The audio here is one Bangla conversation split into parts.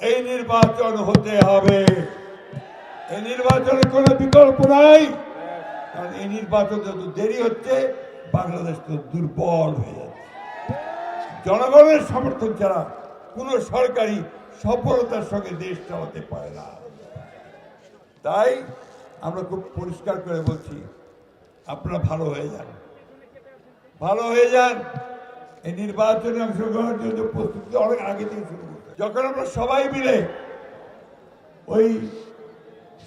এই নির্বাচন হতে হবে। এই নির্বাচনের কোনো বিকল্প নাই, কারণ এই নির্বাচন যত দেরি হচ্ছে বাংলাদেশ তো দুর্বল হয়ে যাচ্ছে। জনগণের সমর্থন ছাড়া কোনো সরকারি সফলতার সঙ্গে দেশ চালাতে পারে না। তাই আমরা খুব পরিষ্কার করে বলছি, আপনারা ভালো হয়ে যান, ভালো হয়ে যান। এই নির্বাচনে অংশগ্রহণের জন্য প্রস্তুতি অনেক আগে থেকে শুরু করতে, যখন আমরা সবাই মিলে ওই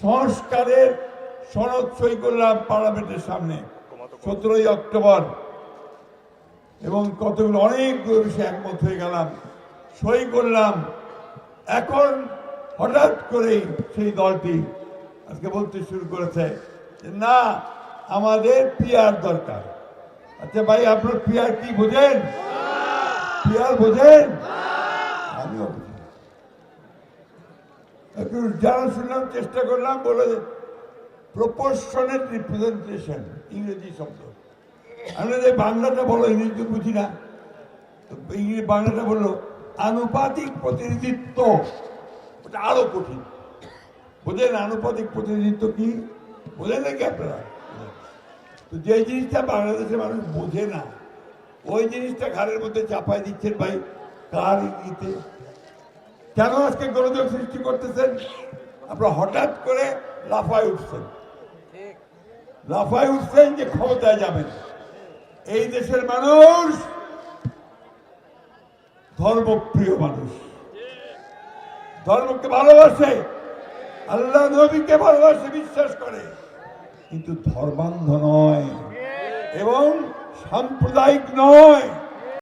সংস্কারের সনদ সই করলাম পার্লামেন্টের সামনে 17ই অক্টোবর, এবং কতগুলো অনেকগুলো বিষয়ে একমত হয়ে গেলাম, সই করলাম। এখন হঠাৎ করেই সেই দলটি আজকে বলতে শুরু করেছে যে না, আমাদের পিআর দরকার। আচ্ছা ভাই, আপনার পিআর কি বোঝেন? পিআর বোঝেন? আমিও বুঝি। একটু জানা শুনলাম, চেষ্টা করলাম, বলে প্রপোর্শনেট রিপ্রেজেন্টেশন, ইংরেজি শব্দ। আমরা যে বাংলাটা বলো, ইংরেজি বুঝি না, ইংরেজি বাংলাটা বললো আনুপাতিক প্রতিনিধিত্ব। ওটা আরো কঠিন। বোঝেন আনুপাতিক প্রতিনিধিত্ব কি? বোঝেন নাকি আপনারা? তো যে জিনিসটা বাংলাদেশের মানুষ বোঝে না, ওই জিনিসটা ঘাড়ের মধ্যে চাপাই দিচ্ছেন ভাই। কার ইঙ্গিতে? কেন আজকে গোলযোগ সৃষ্টি করতেছেন? আপনারা হঠাৎ করে লাফায় উঠছেন, লাফায় উঠছেন যে ক্ষমতায় যাবেন। এই দেশের মানুষ ধর্মপ্রিয় মানুষ, ধর্মকে ভালোবাসে, আল্লাহ নবীকে ভালোবাসে, বিশ্বাস করে, কিন্তু ধর্মান্ধ নয় এবং সাম্প্রদায়িক নয়।